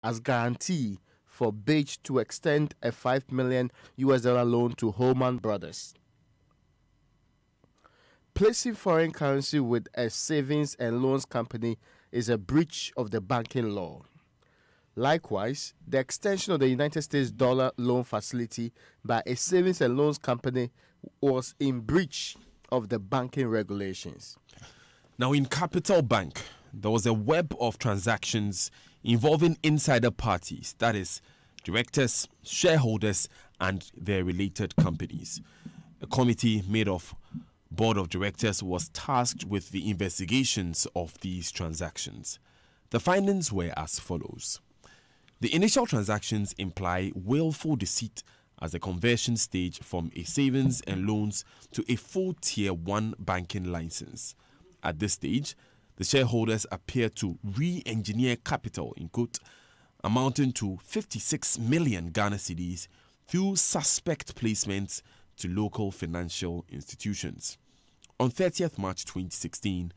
as guarantee for BoG to extend a $5 million loan to Holman Brothers. Placing foreign currency with a savings and loans company is a breach of the banking law. Likewise, the extension of the United States dollar loan facility by a savings and loans company was in breach of the banking regulations. Now, in Capital Bank, there was a web of transactions involving insider parties, that is, directors, shareholders, and their related companies. A committee made of board of directors was tasked with the investigations of these transactions. The findings were as follows. The initial transactions imply willful deceit as a conversion stage from a savings and loans to a full Tier 1 banking license. At this stage, the shareholders appear to re-engineer capital, in quote, amounting to 56 million Ghana cedis through suspect placements to local financial institutions. On 30th March 2016,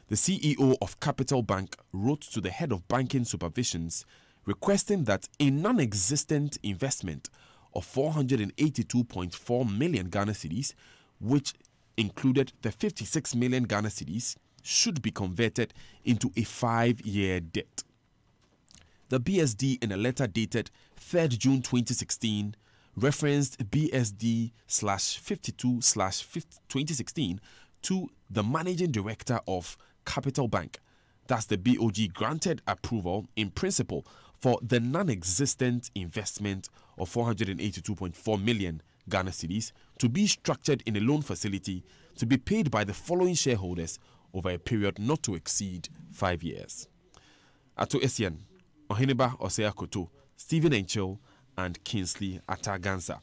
the CEO of Capital Bank wrote to the head of banking supervisions requesting that a non-existent investment of 482.4 million Ghana cedis, which included the 56 million Ghana cedis, should be converted into a 5-year debt. The BSD, in a letter dated 3rd June 2016, referenced BSD/52/2016 to the managing director of Capital Bank. Thus, the BoG granted approval in principle for the non-existent investment of 482.4 million Ghana cedis to be structured in a loan facility to be paid by the following shareholders over a period not to exceed 5 years. Ato Essien, Oheneba Osea Koto, Stephen Enchil, and Kingsley Atagansa.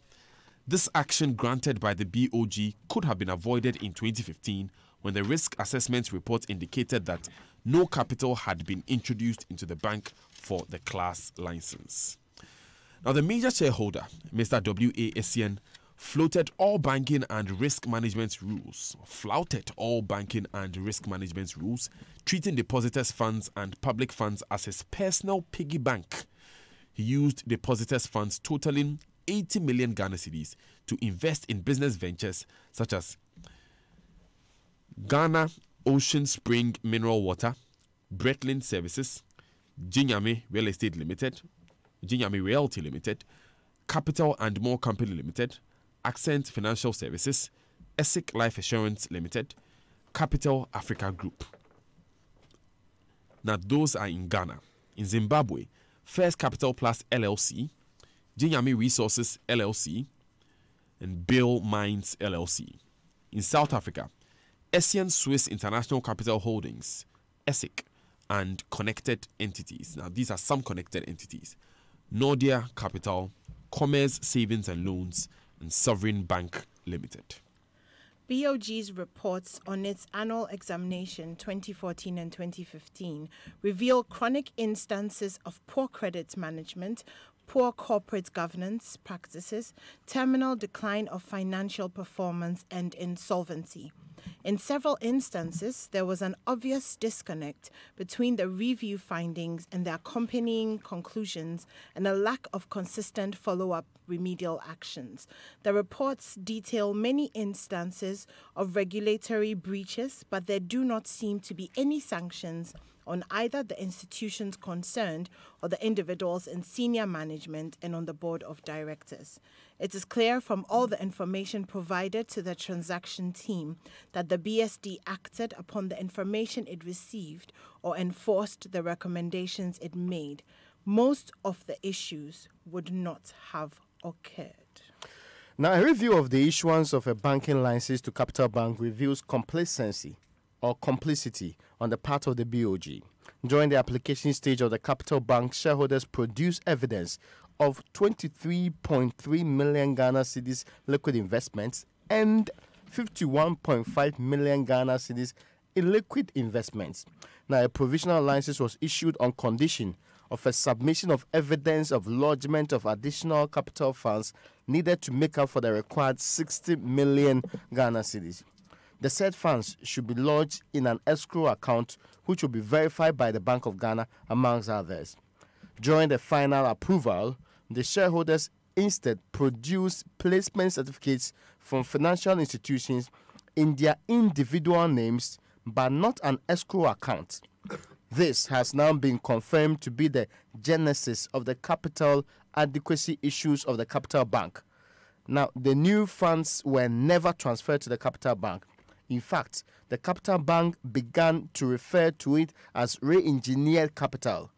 This action granted by the BoG could have been avoided in 2015 when the risk assessment report indicated that no capital had been introduced into the bank for the class license. Now, the major shareholder, Mr. W.A. Essien, flouted all banking and risk management rules, treating depositors' funds and public funds as his personal piggy bank. He used depositors' funds totaling 80 million Ghana cedis to invest in business ventures such as Ghana Ocean Spring Mineral Water, Bretlin Services, Jinyame Realty Limited, Capital and More Company Limited, Accent Financial Services, Essex Life Assurance Limited, Capital Africa Group. Now, those are in Ghana. In Zimbabwe, First Capital Plus LLC, Jinyame Resources LLC, and Bill Mines LLC. In South Africa, Essien Swiss International Capital Holdings, ESIC, and connected entities. Now, these are some connected entities. Nordia Capital, Commerce Savings and Loans, and Sovereign Bank Limited. BoG's reports on its annual examination 2014 and 2015 reveal chronic instances of poor credit management, poor corporate governance practices, terminal decline of financial performance, and insolvency. In several instances, there was an obvious disconnect between the review findings and the accompanying conclusions and a lack of consistent follow-up remedial actions. The reports detail many instances of regulatory breaches, but there do not seem to be any sanctions on either the institutions concerned or the individuals in senior management and on the board of directors. It is clear from all the information provided to the transaction team that the BSD acted upon the information it received or enforced the recommendations it made. Most of the issues would not have occurred. Now, a review of the issuance of a banking license to Capital Bank reveals complacency or complicity on the part of the BoG. During the application stage of the Capital Bank, shareholders produced evidence of 23.3 million Ghana cedis liquid investments and 51.5 million Ghana cedis in liquid investments. Now, a provisional license was issued on condition of a submission of evidence of lodgement of additional capital funds needed to make up for the required 60 million Ghana cedis. The said funds should be lodged in an escrow account which will be verified by the Bank of Ghana, amongst others. During the final approval, the shareholders instead produced placement certificates from financial institutions in their individual names, but not an escrow account. This has now been confirmed to be the genesis of the capital adequacy issues of the Capital Bank. Now, the new funds were never transferred to the Capital Bank. In fact, the Capital Bank began to refer to it as re-engineered capital.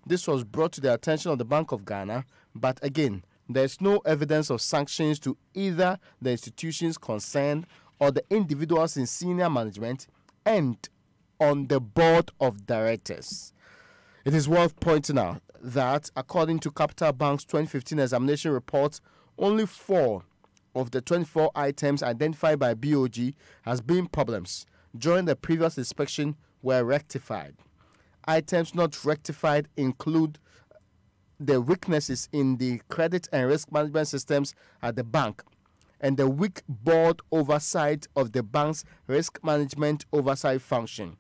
This was brought to the attention of the Bank of Ghana, but again, there is no evidence of sanctions to either the institutions concerned or the individuals in senior management and on the board of directors. It is worth pointing out that according to Capital Bank's 2015 examination report, only 4 of the 24 items identified by BoG as being problems during the previous inspection were rectified. Items not rectified include the weaknesses in the credit and risk management systems at the bank and the weak board oversight of the bank's risk management oversight function.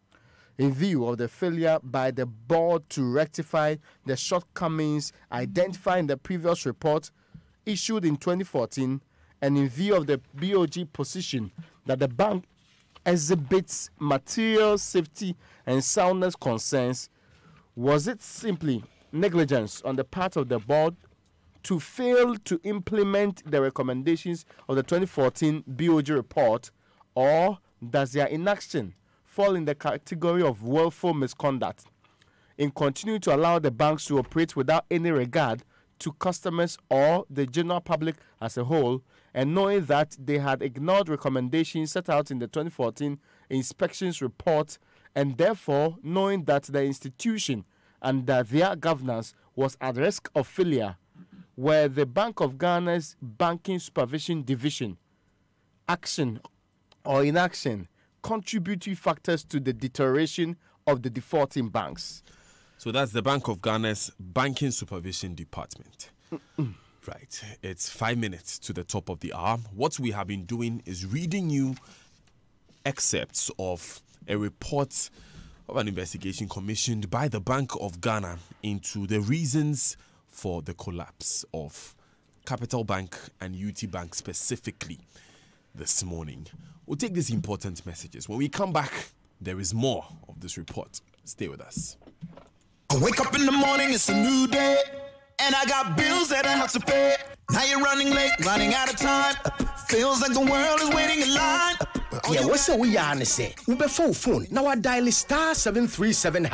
In view of the failure by the board to rectify the shortcomings identified in the previous report issued in 2014, and in view of the BoG position that the bank exhibits material safety and soundness concerns, was it simply negligence on the part of the board to fail to implement the recommendations of the 2014 BoG report, or does their inaction fall in the category of willful misconduct in continuing to allow the banks to operate without any regard to customers or the general public as a whole, and knowing that they had ignored recommendations set out in the 2014 inspections report, and therefore knowing that the institution and that their governance was at risk of failure, where the Bank of Ghana's Banking Supervision Division action or inaction contributory factors to the deterioration of the defaulting banks. So that's the Bank of Ghana's Banking Supervision Department. Right. It's 5 minutes to the top of the hour. What we have been doing is reading you excerpts of a report of an investigation commissioned by the Bank of Ghana into the reasons for the collapse of Capital Bank and UT Bank specifically this morning. We'll take these important messages. When we come back, there is more of this report. Stay with us. I wake up in the morning, it's a new day, and I got bills that I have to pay. Now you're running late, running out of time. Feels like the world is waiting in line. Yeah, what's up? We are say we be phone. Now I dial *737#.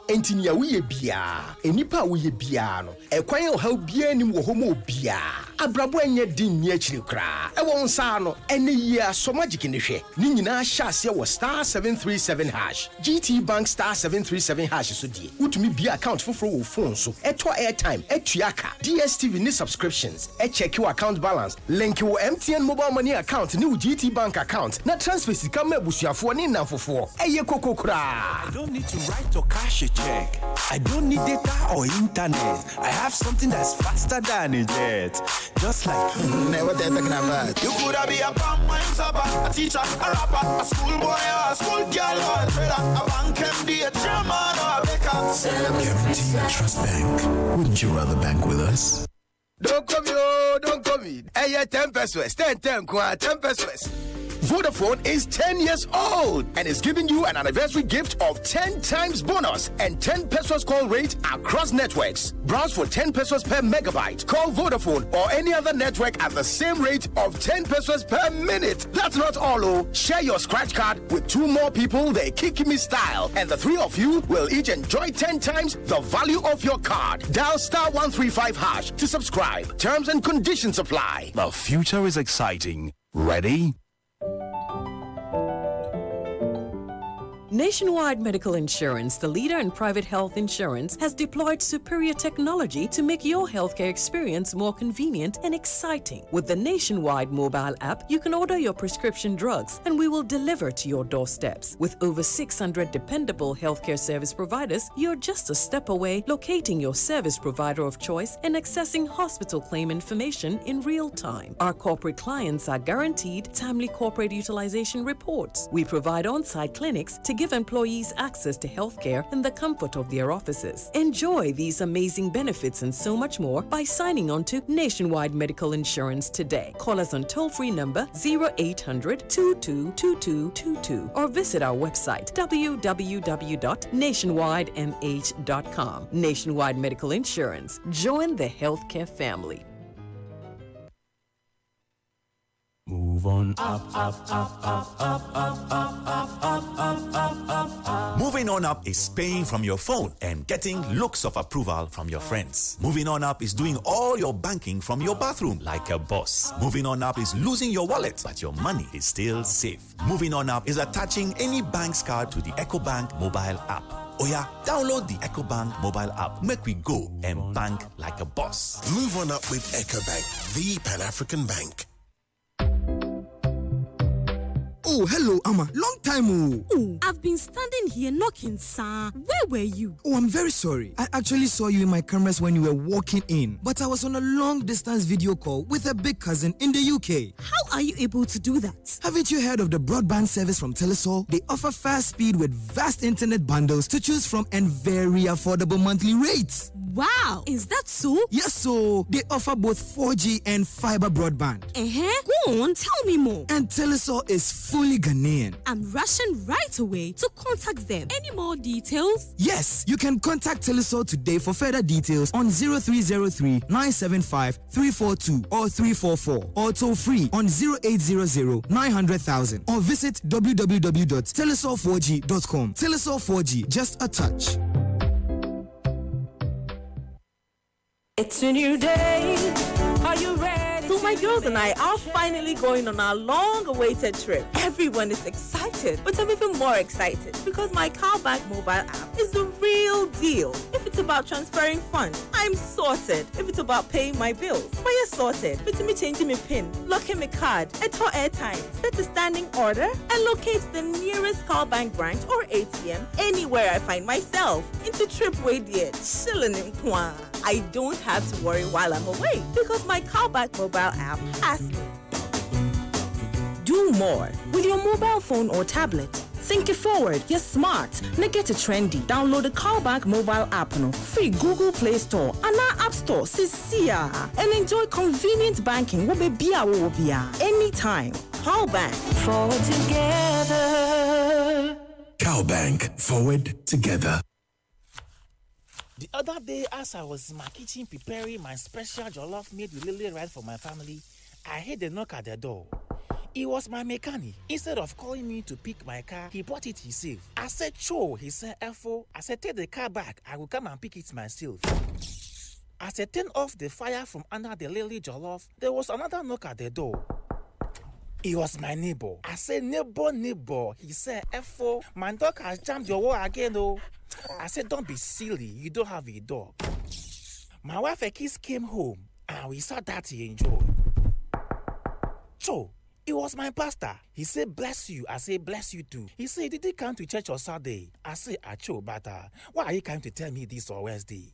Enti ya we bia. Enipa we bia no. Ekwan yo ha bia nim wo homo bia. Abrabo enye din ni akiri kra. E won sa no ene yia so magic ni hwe. Ni nyina hya ase wo *737#. GT Bank *737# so die. Utumi bia account foforo wo phone so. Eto airtime, etuaka. DSTV ni subscriptions. E check your account balance. Link your MTN mobile money account ni GT Bank account. Na transfer sikama busuafo ni namfofo. Eye koko kra. I don't need to write or cash a check. I don't need data or internet. I have something that's faster than a jet. Just like never talking about. You could be a a teacher, a rapper, a schoolboy, a school girl, or a trader, a bank MD, a chairman, or a baker. Guaranteed Trust Bank. Wouldn't you rather bank with us? Don't come me. Hey, 10 pesos. 10 pesos. Vodafone is 10 years old and is giving you an anniversary gift of 10 times bonus and 10 pesos call rate across networks. Browse for 10 pesos per megabyte. Call Vodafone or any other network at the same rate of 10 pesos per minute. That's not all, oh. Share your scratch card with 2 more people the Kikimi style, and the 3 of you will each enjoy 10 times the value of your card. Dial *135# to subscribe. Terms and conditions apply. The future is exciting. Ready? Nationwide Medical Insurance, the leader in private health insurance, has deployed superior technology to make your healthcare experience more convenient and exciting. With the Nationwide mobile app, you can order your prescription drugs and we will deliver to your doorsteps. With over 600 dependable healthcare service providers, you're just a step away locating your service provider of choice and accessing hospital claim information in real time. Our corporate clients are guaranteed timely corporate utilization reports. We provide on-site clinics to give give employees access to healthcare in the comfort of their offices. Enjoy these amazing benefits and so much more by signing on to Nationwide Medical Insurance today. Call us on toll-free number 0800 222222 or visit our website www.nationwidemh.com. Nationwide Medical Insurance. Join the healthcare family. Move on up, up, up, up, up, up, up, up, up, up, up, up, up. Moving on up is paying from your phone and getting looks of approval from your friends. Moving on up is doing all your banking from your bathroom like a boss. Moving on up is losing your wallet, but your money is still safe. Moving on up is attaching any bank's card to the EcoBank mobile app. Oh yeah, download the EcoBank mobile app. Make we go and bank like a boss. Move on up with EcoBank, the Pan-African bank. Oh, hello, Amma. Long time, Oh, I've been standing here knocking, sir. Where were you? Oh, I'm very sorry. I actually saw you in my cameras when you were walking in, but I was on a long-distance video call with a big cousin in the UK. How are you able to do that? Haven't you heard of the broadband service from Telesol? They offer fast speed with vast internet bundles to choose from and very affordable monthly rates. Wow, is that so? Yes, so they offer both 4G and fiber broadband. Go on, tell me more. And Telesol is fully Ghanaian. I'm rushing right away to contact them. Any more details? Yes, you can contact Telesol today for further details on 0303 975 342 or 344 or toll free on 0800 900,000 or visit www.telesol4g.com. Telesol 4G, just a touch. It's a new day. Are you ready? So my girls and I are finally going on our long-awaited trip. Everyone is excited, but I'm even more excited because my CarBank mobile app is the real deal. If it's about transferring funds, I'm sorted. If it's about paying my bills, we're sorted. But me changing my PIN, locking my card, enter airtime, set a standing order, and locate the nearest CarBank branch or ATM anywhere I find myself. Into trip way there, chilling in Kwan. I don't have to worry while I'm away because my CarBank mobile app has me. Do more with your mobile phone or tablet. Think it forward. You're smart. Now get it trendy. Download the CarBank mobile app no free Google Play Store and our App Store. Sisia and enjoy convenient banking. Anytime. CarBank. Forward together. CarBank. Forward together. The other day, as I was in my kitchen preparing my special jollof made with lily rice for my family, I heard a knock at the door. It was my mechanic. Instead of calling me to pick my car, he brought it himself. I said, "Cho," he said, "F-O." I said, "Take the car back. I will come and pick it myself." As I turned off the fire from under the lily jollof, there was another knock at the door. It was my neighbor. I said, neighbor. He said, "F-O, my dog has jammed your wall again, oh." I said, "Don't be silly. You don't have a dog." My wife and kids came home and we saw that he enjoyed. So, it was my pastor. He said, "Bless you." I said, "Bless you too." He said, "Did he come to church on Saturday?" I said, "Acho, but why are you coming to tell me this on Wednesday?"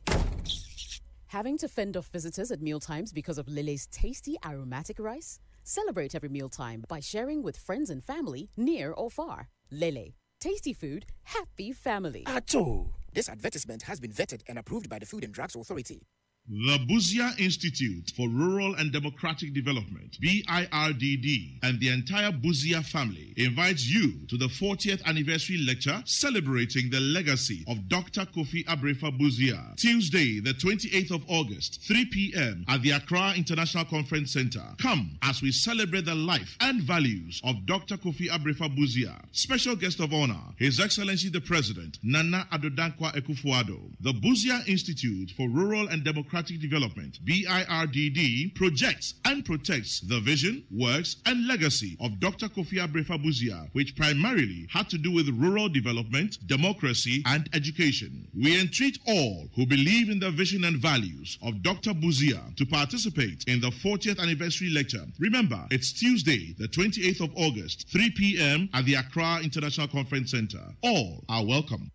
Having to fend off visitors at mealtimes because of Lele's tasty aromatic rice? Celebrate every mealtime by sharing with friends and family near or far. Lele. Tasty food, happy family. Acho. This advertisement has been vetted and approved by the Food and Drugs Authority. The Buzia Institute for Rural and Democratic Development, BIRDD, and the entire Buzia family invites you to the 40th anniversary lecture celebrating the legacy of Dr. Kofi Abrefa Buzia. Tuesday, the 28th of August, 3 p.m. at the Accra International Conference Center. Come as we celebrate the life and values of Dr. Kofi Abrefa Buzia. Special guest of honor, His Excellency the President, Nana Addo Akufo-Addo. The Buzia Institute for Rural and Democratic Development, BIRDD, projects and protects the vision, works, and legacy of Dr. Kofi Abrefa Buzia, which primarily had to do with rural development, democracy, and education. We entreat all who believe in the vision and values of Dr. Buzia to participate in the 40th anniversary lecture. Remember, it's Tuesday, the 28th of August, 3 p.m. at the Accra International Conference Center. All are welcome.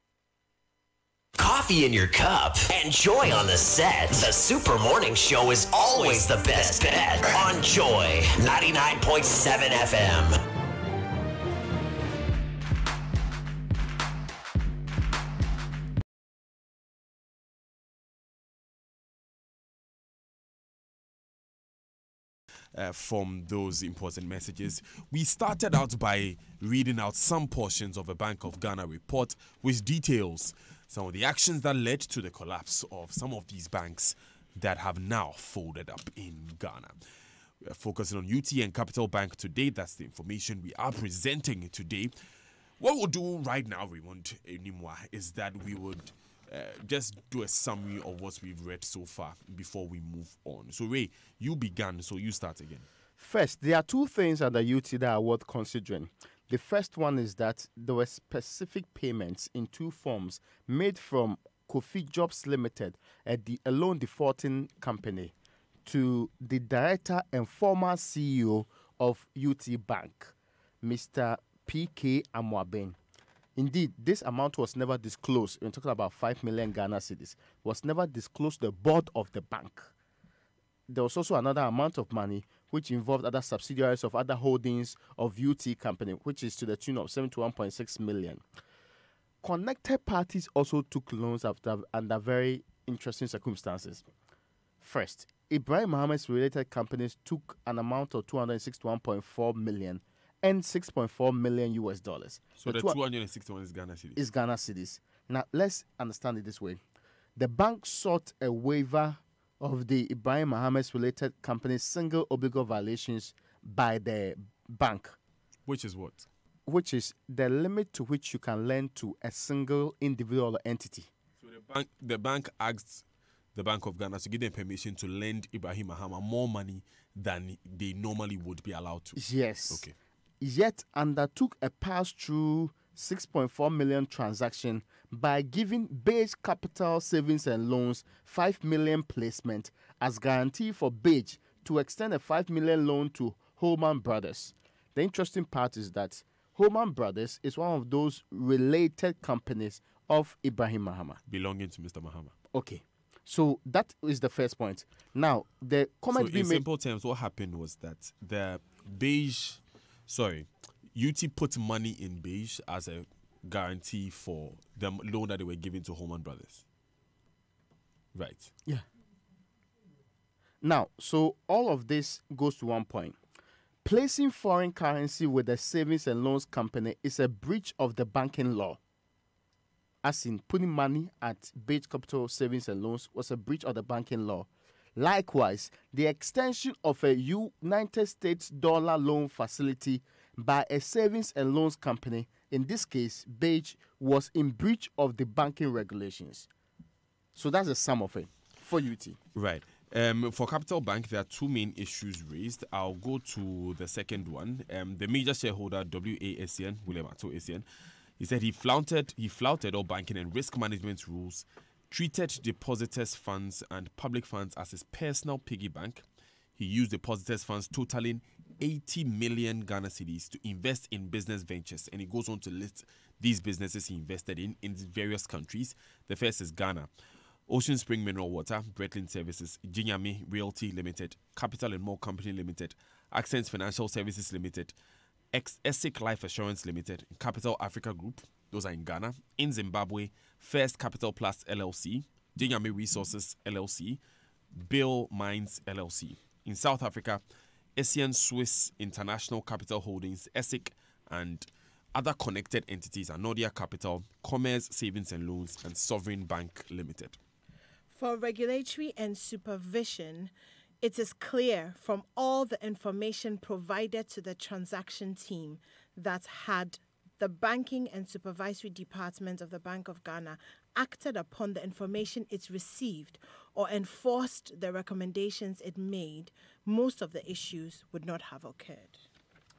Coffee in your cup and Joy on the set. The Super Morning Show is always the best bet on Joy 99.7 FM. from those important messages. We started out by reading out some portions of a Bank of Ghana report which details some of the actions that led to the collapse of some of these banks that have now folded up in Ghana. We are focusing on UT and Capital Bank today. That's the information we are presenting today. What we'll do right now, Raymond Nimwa, is that we would just do a summary of what we've read so far before we move on. So, Ray, you began, so you start again. First, there are two things at the UT that are worth considering. The first one is that there were specific payments in two forms made from Kofi Jobs Limited, a loan defaulting company, to the director and former CEO of UT Bank, Mr. P.K. Amwaben. Indeed, this amount was never disclosed. We're talking about 5 million Ghana cedis. Was never disclosed to the board of the bank. There was also another amount of money which involved other subsidiaries of other holdings of UT company, which is to the tune of 71.6 million. Connected parties also took loans under very interesting circumstances. First, Ibrahim Mohammed's related companies took an amount of 261.4 million and 6.4 million US dollars. So the 261 is Ghana cedis. Is Ghana cedis. Now, let's understand it this way. The bank sought a waiver of the Ibrahim Mohammed's related company's single obligor violations by the bank. Which is what? Which is the limit to which you can lend to a single individual or entity. So the bank asked the Bank of Ghana to give them permission to lend Ibrahim Mohammed more money than they normally would be allowed to. Yes. Okay. Yet undertook a pass-through 6.4 million transaction by giving BoG Capital Savings and Loans 5 million placement as guarantee for BoG to extend a 5 million loan to Holman Brothers. The interesting part is that Holman Brothers is one of those related companies of Ibrahim Mohammed. Belonging to Mr. Mohammed. Okay. So that is the first point. Now, the comment in simple terms, what happened was that the UT put money in BoG as a guarantee for the loan that they were giving to Holman Brothers. Right. Yeah. Now, so all of this goes to one point. Placing foreign currency with a savings and loans company is a breach of the banking law. As in, putting money at BoG Capital Savings and Loans was a breach of the banking law. Likewise, the extension of a United States dollar loan facility by a savings and loans company, in this case, BoG, was in breach of the banking regulations. So that's the sum of it for UT. Right. For Capital Bank, there are two main issues raised. I'll go to the second one. The major shareholder, WASN, William Ato ASN, he said he flouted all banking and risk management rules, treated depositors' funds and public funds as his personal piggy bank. He used depositors' funds totaling 80 million Ghana cedis to invest in business ventures. And he goes on to list these businesses he invested in various countries. The first is Ghana. Ocean Spring Mineral Water, Bretlin Services, Jinyami Realty Limited, Capital and More Company Limited, Accents Financial Services Limited, ESIC Life Assurance Limited, Capital Africa Group, those are in Ghana. In Zimbabwe, First Capital Plus LLC, Jinyami Resources LLC, Bill Mines LLC. In South Africa, Asian Swiss International Capital Holdings, ESIC, and other connected entities are Nordia Capital, Commerce Savings and Loans, and Sovereign Bank Limited. For regulatory and supervision, it is clear from all the information provided to the transaction team that had the banking and supervisory department of the Bank of Ghana acted upon the information it received or enforced the recommendations it made, most of the issues would not have occurred.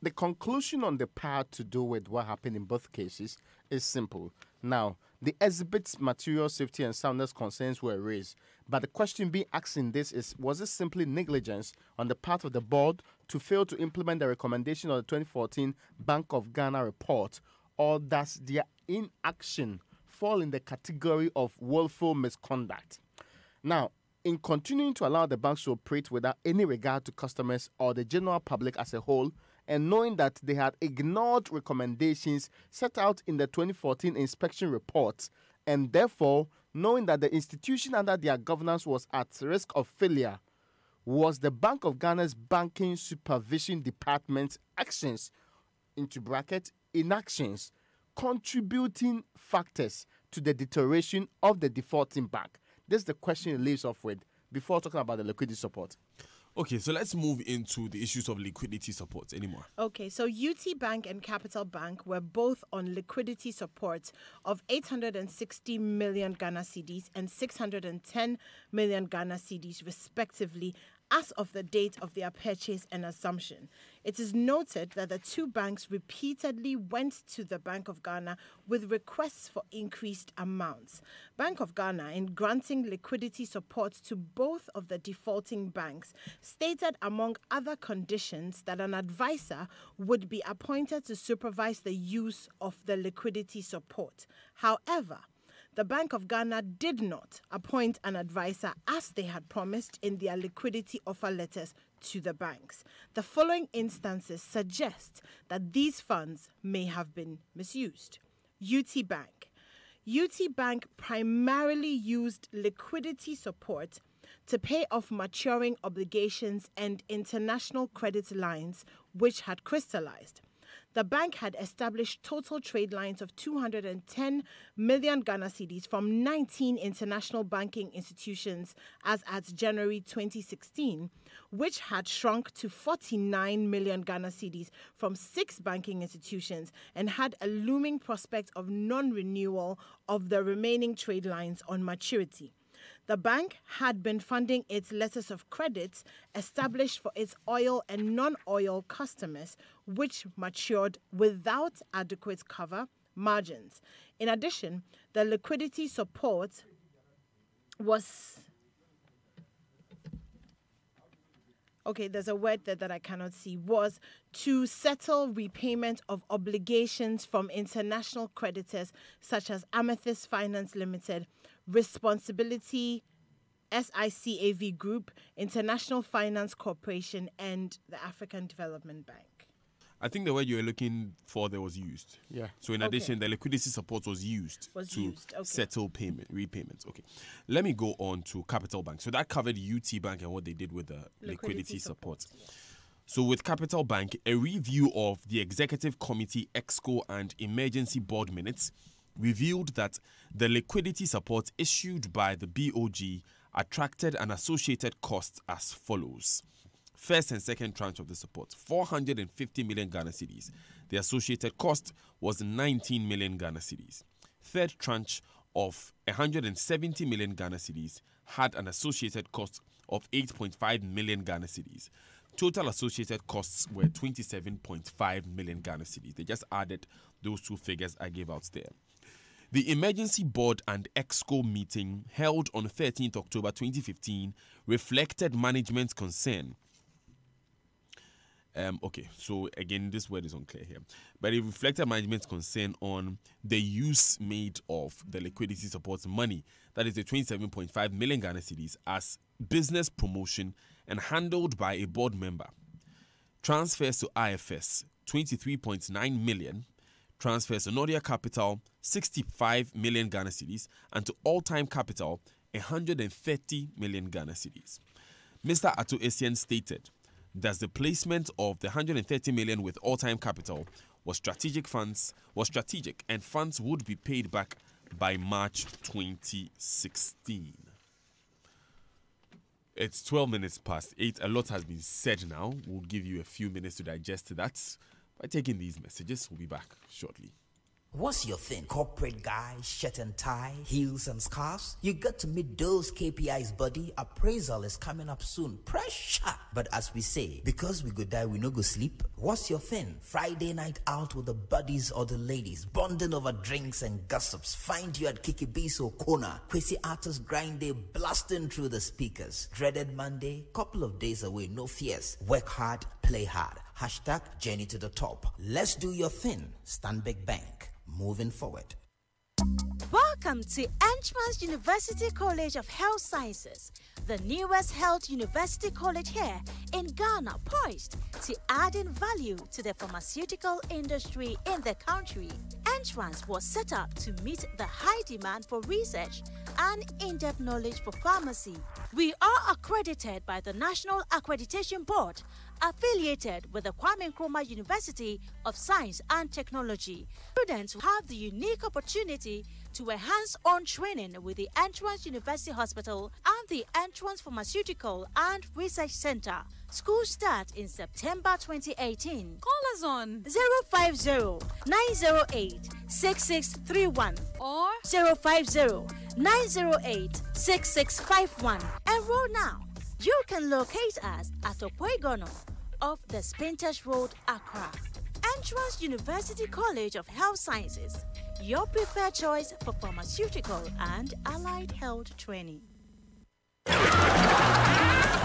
The conclusion on the part to do with what happened in both cases is simple. Now, the exhibit's material safety and soundness concerns were raised, but the question being asked in this is, was it simply negligence on the part of the board to fail to implement the recommendation of the 2014 Bank of Ghana report, or does their inaction fall in the category of willful misconduct? Now, in continuing to allow the banks to operate without any regard to customers or the general public as a whole, and knowing that they had ignored recommendations set out in the 2014 inspection report, and therefore knowing that the institution under their governance was at risk of failure, was the Bank of Ghana's Banking Supervision Department's actions, into bracket, inactions, contributing factors to the deterioration of the defaulting bank? This is the question it leaves off with before talking about the liquidity support. Okay, so let's move into the issues of liquidity support anymore. Okay, so UT Bank and Capital Bank were both on liquidity support of 860 million Ghana cedis and 610 million Ghana cedis, respectively, as of the date of their purchase and assumption. It is noted that the two banks repeatedly went to the Bank of Ghana with requests for increased amounts. Bank of Ghana, in granting liquidity support to both of the defaulting banks, stated among other conditions that an advisor would be appointed to supervise the use of the liquidity support. However, the Bank of Ghana did not appoint an advisor as they had promised in their liquidity offer letters to the banks. The following instances suggest that these funds may have been misused. UT Bank. UT Bank primarily used liquidity support to pay off maturing obligations and international credit lines which had crystallized. The bank had established total trade lines of 210 million Ghana cedis from 19 international banking institutions as at January 2016, which had shrunk to 49 million Ghana cedis from 6 banking institutions and had a looming prospect of non-renewal of the remaining trade lines on maturity. The bank had been funding its letters of credit established for its oil and non-oil customers, which matured without adequate cover margins. In addition, the liquidity support was... Okay, there's a word there that I cannot see. Was to settle repayment of obligations from international creditors such as Amethyst Finance Limited, Responsibility SICAV Group, International Finance Corporation, and the African Development Bank. I think the word you were looking for there was used. Yeah. So in addition, the liquidity support was used to settle repayments. Okay. Let me go on to Capital Bank. So that covered UT Bank and what they did with the liquidity support. Yes. So with Capital Bank, a review of the Executive Committee, EXCO, and Emergency Board minutes revealed that the liquidity support issued by the BoG attracted an associated cost as follows. First and second tranche of the support, 450 million Ghana cedis. The associated cost was 19 million Ghana cedis. Third tranche of 170 million Ghana cedis had an associated cost of 8.5 million Ghana cedis. Total associated costs were 27.5 million Ghana cedis. They just added those two figures I gave out there. The Emergency Board and EXCO meeting held on 13th October 2015 reflected management's concern. Okay, so again, this word is unclear here. But it reflected management's concern on the use made of the liquidity support money, that is the 27.5 million Ghana cedis, as business promotion and handled by a board member. Transfers to IFS, 23.9 million. Transfers to Nordia Capital, 65 million Ghana cedis, and to All-Time Capital, 130 million Ghana cedis. Mr. Ato Essien stated that the placement of the 130 million with All-Time Capital was strategic, and funds would be paid back by March 2016. It's 12 minutes past 8. A lot has been said now. We'll give you a few minutes to digest that. By taking these messages, we'll be back shortly. What's your thing? Corporate guy, shirt and tie, heels and scarves? You got to meet those KPIs, buddy. Appraisal is coming up soon. Pressure! But as we say, because we go die, we no go sleep. What's your thing? Friday night out with the buddies or the ladies, bonding over drinks and gossips. Find you at Kiki Biso Corner. Kwesi Artist Grind Day blasting through the speakers. Dreaded Monday, couple of days away, no fears. Work hard, play hard. Hashtag journey to the top. Let's do your thing. Stanbic Bank. Moving forward. Welcome to Entrance University College of Health Sciences, the newest health university college here in Ghana, poised to add in value to the pharmaceutical industry in the country. Entrance was set up to meet the high demand for research and in-depth knowledge for pharmacy, We are accredited by the National Accreditation Board, affiliated with the Kwame Nkrumah University of Science and Technology. Students have the unique opportunity to enhance on training with the Entrance University Hospital and the Entrance Pharmaceutical and Research Center. School start in September 2018. Call us on 050-908-6631 or 050-908-6651. Enroll now. You can locate us at Opoigono of the Spintesh Road, Accra. Entrance University College of Health Sciences, your preferred choice for pharmaceutical and allied health training.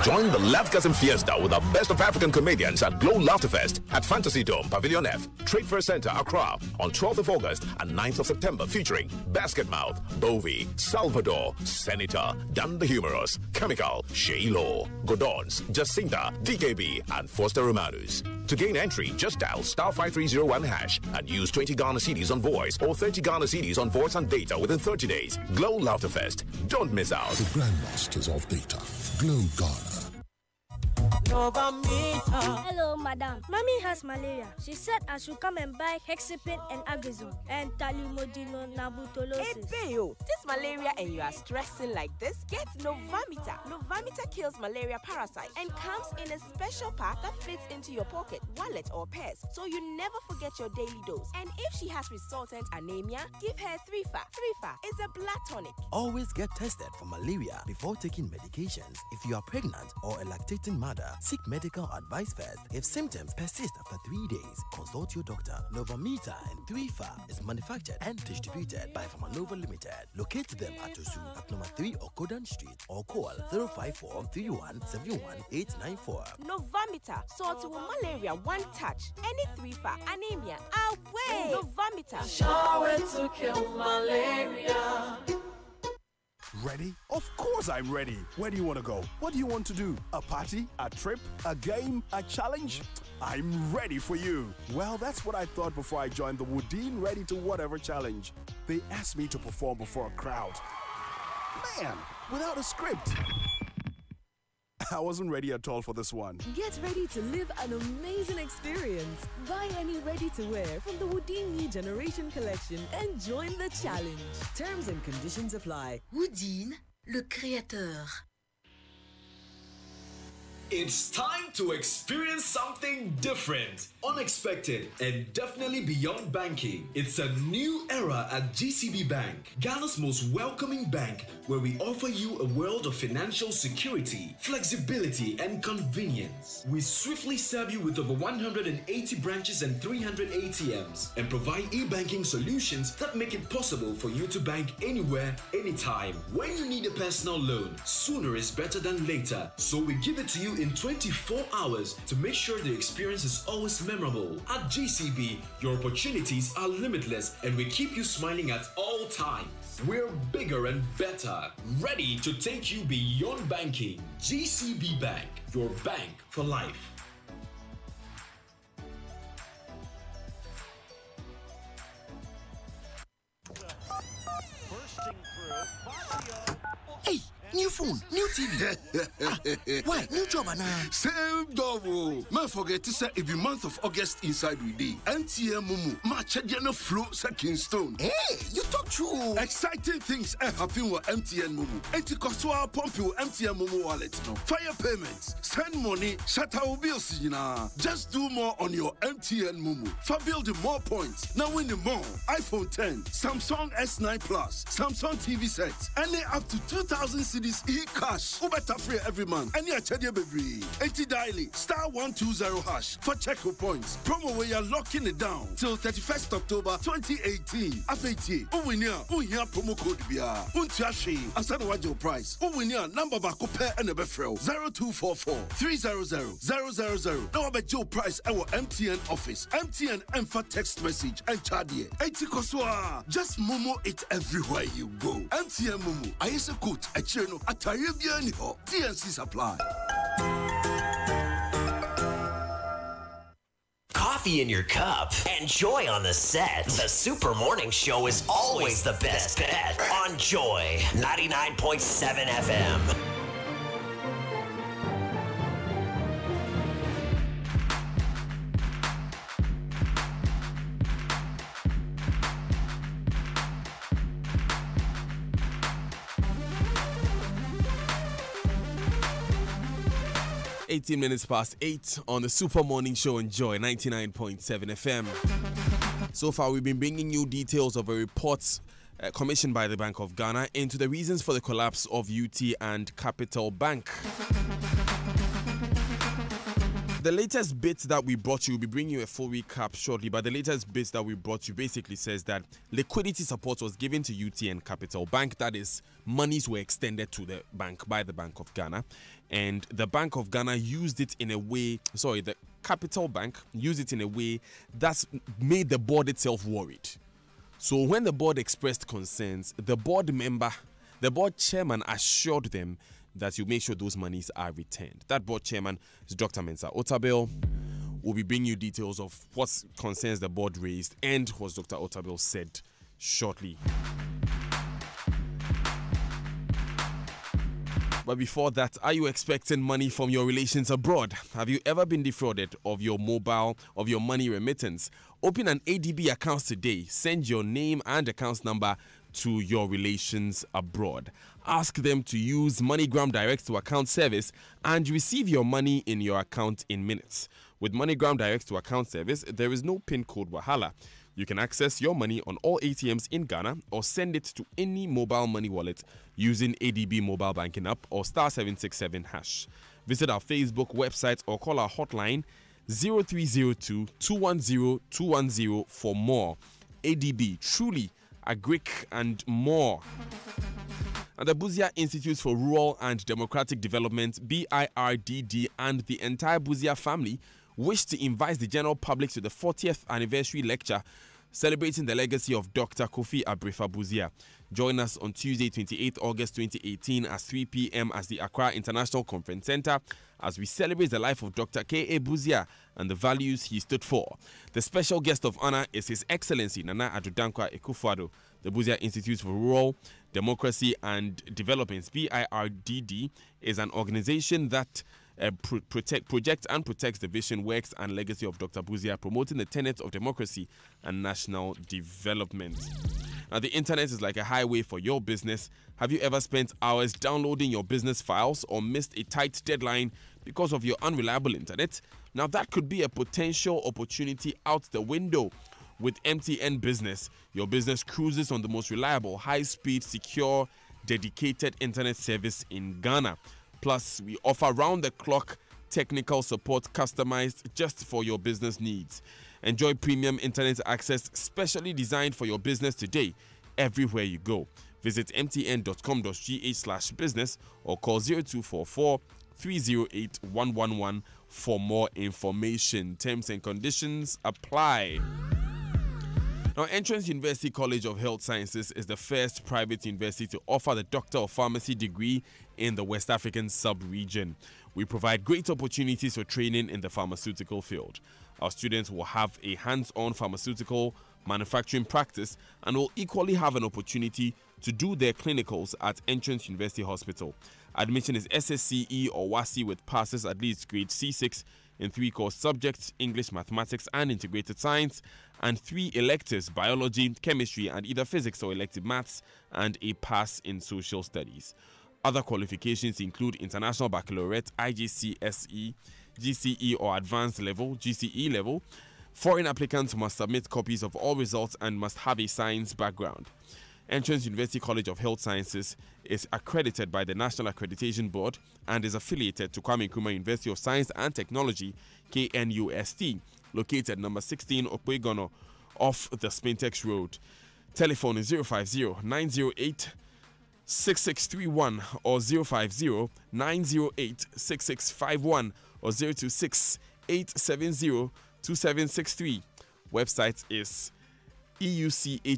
Join the Laughgasm Fiesta with the best of African comedians at Glow Laughter Fest at Fantasy Dome, Pavilion F, Trade Fair Center, Accra on 12th of August and 9th of September, featuring Basketmouth, Bovi, Salvador, Senator, Dan the Humorous, Chemical, Shay Law, Godons, Jacinta, DKB, and Foster Romanus. To gain entry, just dial *5301# and use 20 Ghana cedis on voice or 30 Ghana cedis on voice and data within 30 days. Glow Laughter Fest. Don't miss out. The Grandmasters of Data. Glow Ghana. Hello, madam. Mommy has malaria. She said I should come and buy Hexapin and Agazone and Talumodino Nabutolosis. Hey, Bayo, this malaria and you are stressing like this? Get Novamita. Novamita kills malaria parasite and comes in a special pack that fits into your pocket, wallet, or purse, so you never forget your daily dose. And if she has resultant anemia, give her 3FA. 3FA is a blood tonic. Always get tested for malaria before taking medications. If you are pregnant or a lactating mother, seek medical advice first. If symptoms persist after 3 days, consult your doctor. Novamita and 3FA is manufactured and distributed by Pharmanova Limited. Locate them at Osu at number 3 Okodan Street or call 054 31 71 894. Novamita, sort to malaria one touch. Any 3FA, anemia, away. Novamita. Shower to kill malaria. Ready? Of course I'm ready. Where do you want to go? What do you want to do? A party? A trip? A game? A challenge? I'm ready for you. Well, that's what I thought before I joined the Woodine Ready to Whatever Challenge. They asked me to perform before a crowd. Man, without a script. I wasn't ready at all for this one. Get ready to live an amazing experience. Buy any ready-to-wear from the Woodine New Generation Collection and join the challenge. Terms and conditions apply. Woodine, le créateur. It's time to experience something different, unexpected, and definitely beyond banking. It's a new era at GCB Bank, Ghana's most welcoming bank, where we offer you a world of financial security, flexibility, and convenience. We swiftly serve you with over 180 branches and 300 ATMs, and provide e-banking solutions that make it possible for you to bank anywhere, anytime. When you need a personal loan, sooner is better than later, so we give it to you in 24 hours to make sure the experience is always memorable. At GCB, your opportunities are limitless and we keep you smiling at all times. We're bigger and better, ready to take you beyond banking. GCB Bank, your bank for life. Hey, new phone, new TV. Why? New job, Anna? Same job. Man, forget to say every month of August inside we day. NTM Mumu, match no flow second stone. Hey, you talk true. Exciting things happen with MTN Mumu. Etikoswa pump your MTN Mumu wallet. No fire payments, send money, shut our bills. Just do more on your MTN Mumu. For building more points, now win the more. iPhone 10, Samsung S9 Plus, Samsung TV sets, and they up to 2,000 CDs e-cash. Better free every month. And you're baby. 80 daily, *120# for check your points. Promo where you're locking it down till 31st October 2018. AFAT, uwinia promo code BIA. Untiashi, asana wajo price. Uwinia number bako pair and a befrel 0244 300 000. Now about Joe price our MTN office. MTN Enfa text message and chadie. 80 koswa. Just Momo it everywhere you go. MTN Momo. Ayesa coat a cheno atayebia niho. TNC supply. Coffee in your cup and Joy on the set. The Super Morning Show is always the best bet on Joy 99.7 FM. 18 minutes past 8 on the Super Morning Show on Joy 99.7 FM. So far, we've been bringing you details of a report commissioned by the Bank of Ghana into the reasons for the collapse of UT and Capital Bank. The latest bit that we brought you, we'll be bringing you a full recap shortly, but the latest bit that we brought you basically says that liquidity support was given to UT and Capital Bank. That is, monies were extended to the bank by the Bank of Ghana. And the Bank of Ghana used it in a way, the Capital Bank used it in a way that's made the board itself worried. So when the board expressed concerns, the board chairman assured them that you make sure those monies are returned. That board chairman is Dr. Mensa Otabil. We'll be bringing you details of what concerns the board raised and what Dr. Otabil said shortly. But before that, are you expecting money from your relations abroad? Have you ever been defrauded of your money remittance? Open an ADB account today. Send your name and account number to your relations abroad. Ask them to use MoneyGram Direct to Account service and receive your money in your account in minutes. With MoneyGram Direct to Account service, there is no PIN code wahala. You can access your money on all ATMs in Ghana or send it to any mobile money wallet using ADB mobile banking app or *767#. Visit our Facebook website or call our hotline 0302 210 210 for more. ADB, truly a Greek and more. And the Buzia Institute for Rural and Democratic Development, BIRDD, and the entire Buzia family wish to invite the general public to the 40th anniversary lecture celebrating the legacy of Dr. Kofi Abrefa Buzia. Join us on Tuesday, 28th August 2018 at 3 p.m. at the Accra International Conference Center as we celebrate the life of Dr. K.A. Buzia and the values he stood for. The special guest of honor is His Excellency Nana Addo Dankwa Akufo-Addo. The Buzia Institute for Rural Democracy and Development, BIRDD, is an organization that projects and protects the vision, works, and legacy of Dr. Buzia, promoting the tenets of democracy and national development. Now, the internet is like a highway for your business. Have you ever spent hours downloading your business files or missed a tight deadline because of your unreliable internet? Now, that could be a potential opportunity out the window. With MTN Business, your business cruises on the most reliable, high-speed, secure, dedicated internet service in Ghana. Plus, we offer round-the-clock technical support customized just for your business needs. Enjoy premium internet access specially designed for your business today, everywhere you go. Visit mtn.com.gh/business or call 0244 308 111 for more information. Terms and conditions apply. Now, Entrance University College of Health Sciences is the first private university to offer the Doctor of Pharmacy degree in the West African sub-region. We provide great opportunities for training in the pharmaceutical field. Our students will have a hands-on pharmaceutical manufacturing practice and will equally have an opportunity to do their clinicals at Entrance University Hospital. Admission is SSCE or WASI with passes at least grade C6 in 3 core subjects, English, Mathematics, and Integrated Science, and 3 electives, Biology, Chemistry, and either Physics or elective Maths, and a pass in Social Studies. Other qualifications include International Baccalaureate, IGCSE, GCE or Advanced Level, GCE level. Foreign applicants must submit copies of all results and must have a science background. Entrance University College of Health Sciences is accredited by the National Accreditation Board and is affiliated to Kwame Nkrumah University of Science and Technology, KNUST, located number 16 Okwegono off the Spintex Road. Telephone is 050-908-6631 or 050-908-6651 or 026-870-2763. Website is euchs.edu.gh.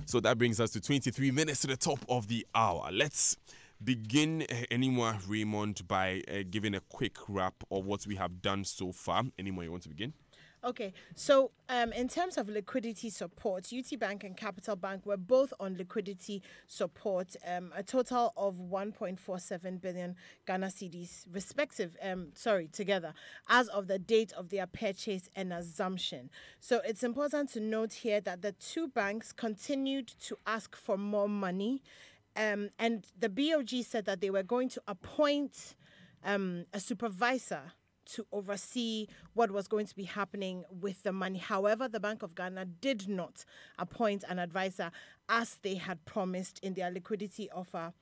So that brings us to 23 minutes to the top of the hour. Let's begin, Enimwa Raymond, by giving a quick wrap of what we have done so far. Enimwa, you want to begin? Okay, so in terms of liquidity support, UT Bank and Capital Bank were both on liquidity support, a total of 1.47 billion Ghana cedis, together, as of the date of their purchase and assumption. So it's important to note here that the two banks continued to ask for more money, and the BoG said that they were going to appoint a supervisor to oversee what was going to be happening with the money. However, the Bank of Ghana did not appoint an advisor as they had promised in their liquidity offer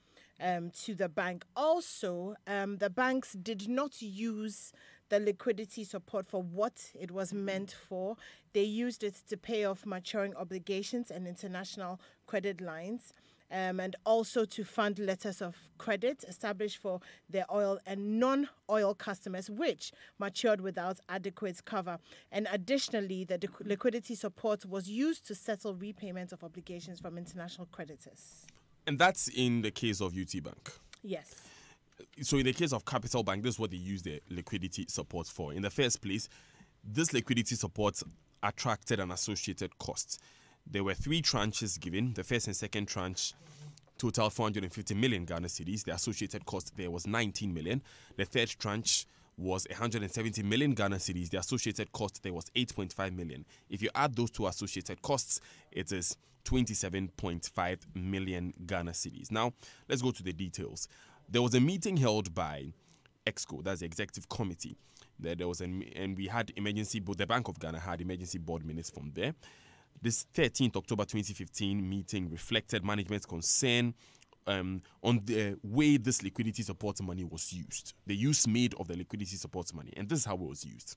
to the bank. Also, the banks did not use the liquidity support for what it was meant for. They used it to pay off maturing obligations and international credit lines. And also to fund letters of credit established for their oil and non-oil customers, which matured without adequate cover. And additionally, the liquidity support was used to settle repayment of obligations from international creditors. And that's in the case of UT Bank. Yes. So in the case of Capital Bank, this is what they use the liquidity support for. In the first place, this liquidity support attracted an associated cost. There were 3 tranches given. The first and second tranche total 450 million Ghana cedis. The associated cost there was 19 million. The third tranche was 170 million Ghana cedis. The associated cost there was 8.5 million. If you add those two associated costs, it is 27.5 million Ghana cedis. Now, let's go to the details. There was a meeting held by EXCO, that's the executive committee. And we had the Bank of Ghana had emergency board minutes from there. This 13th October 2015 meeting reflected management's concern on the way this liquidity support money was used, the use made of the liquidity support money, and this is how it was used.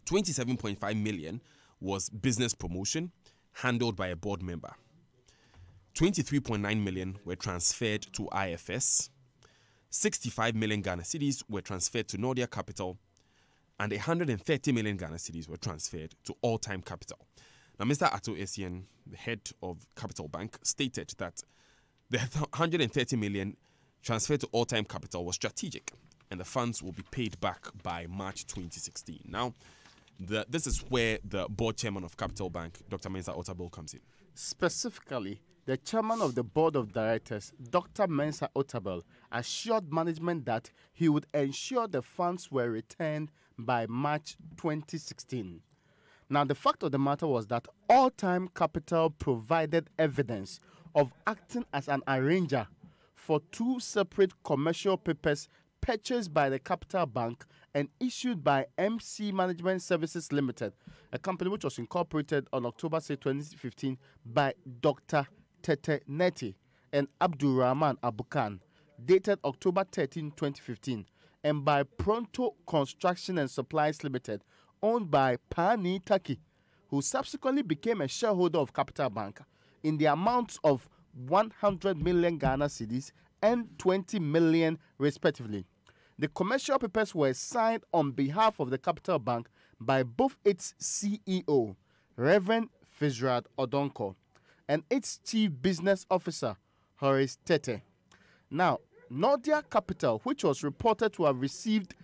27.5 million was business promotion, handled by a board member. 23.9 million were transferred to IFS. 65 million Ghana cedis were transferred to Nordia Capital, and 130 million Ghana cedis were transferred to All Time Capital. Now, Mr. Ato Essien, the head of Capital Bank, stated that the 130 million transferred to All Time Capital was strategic, and the funds will be paid back by March 2016. Now, this is where the board chairman of Capital Bank, Dr. Mensa Otabil, comes in. Specifically, the chairman of the board of directors, Dr. Mensa Otabil, assured management that he would ensure the funds were returned by March 2016. Now, the fact of the matter was that All Time Capital provided evidence of acting as an arranger for 2 separate commercial papers purchased by the Capital Bank and issued by MC Management Services Limited, a company which was incorporated on October 6, 2015 by Dr. Tete Neti and Abdul Rahman Abukan, dated October 13, 2015, and by Pronto Construction and Supplies Limited, owned by Pani Taki, who subsequently became a shareholder of Capital Bank in the amounts of 100 million Ghana cedis and 20 million respectively. The commercial papers were signed on behalf of the Capital Bank by both its CEO, Reverend Fitzgerald Odonko, and its Chief Business Officer, Horace Tete. Now, Nordia Capital, which was reported to have received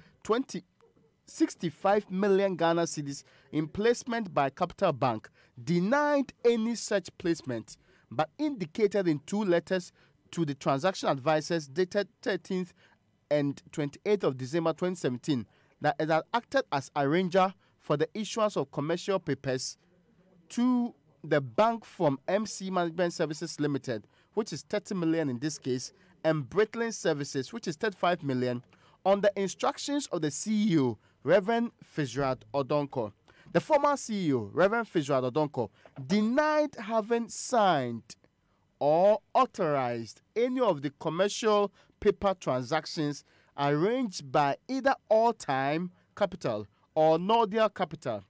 65 million Ghana cedis in placement by Capital Bank, denied any such placement, but indicated in 2 letters to the transaction advisors dated 13th and 28th of December 2017 that it had acted as arranger for the issuance of commercial papers to the bank from MC Management Services Limited, which is 30 million in this case, and Brickland Services, which is 35 million, on the instructions of the CEO, Reverend Fitzgerald Odonko. The former CEO, Reverend Fitzgerald Odonko, denied having signed or authorized any of the commercial paper transactions arranged by either All Time Capital or Nordia Capital.